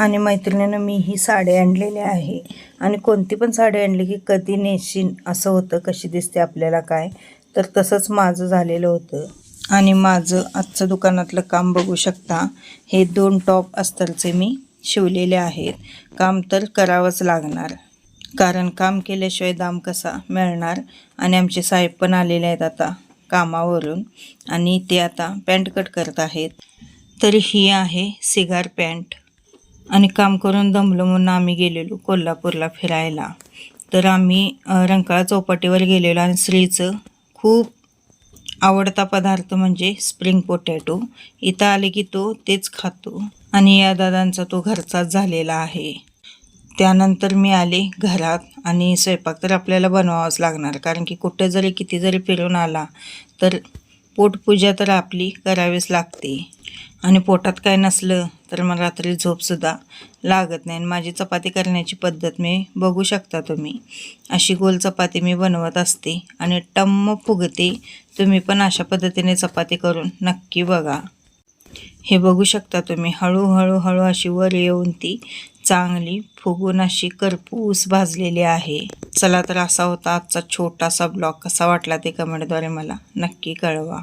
आणि मैत्रिणीनं मी ही साडी आणलेली आहे आणि कोणती पण साडी आणली की कधी नेशीन असं होतं, कशी दिसते आपल्याला काय. तर तसंच माझं झालेलं होतं. आणि माझं आजचं दुकानातलं काम बघू शकता. हे 2 टॉप अस्तरचे मी शिवलेले आहेत. काम तर करावंच लागणार, कारण काम केल्याशिवाय दाम कसा मिळणार. आणि आमचे साहेब पण आलेले आहेत आता कामावरून आणि ते आता पॅन्ट कट करत आहेत. तर ही आहे सिगार पॅन्ट. आणि काम करून दमलो म्हणून आम्ही गेलेलो कोल्हापूरला फिरायला. तर आम्ही रंकाळा चौपाटीवर गेलेलो आणि श्रीचं खूप आवडता पदार्थ म्हणजे स्प्रिंग पोटॅटो. इथं आले की तो तेच खातो आणि या दादांचा तो घरचाच झालेला आहे. त्यानंतर मी आले घरात आणि स्वयंपाक तर आपल्याला बनवावाच लागणार, कारण की कुठे जरी किती जरी फिरून आला तर पोटपूजा तर आपली करावीच लागते. आणि पोटात काय नसलं तर मग रात्री झोपसुद्धा लागत नाही. माझी चपाती करण्याची पद्धत मी बघू शकता तुम्ही. अशी गोल चपाती मी बनवत असते आणि टम्म फुगते. तुम्ही पण अशा पद्धतीने चपाती करून नक्की बघा. हे बघू शकता तुम्ही, हळूहळू अशी वर येऊन ती चांगली फुगून अशी करपूस भाजलेली आहे. चला तर असा होता आजचा छोटासा ब्लॉग. कसा वाटला ते कमेंटद्वारे मला नक्की कळवा.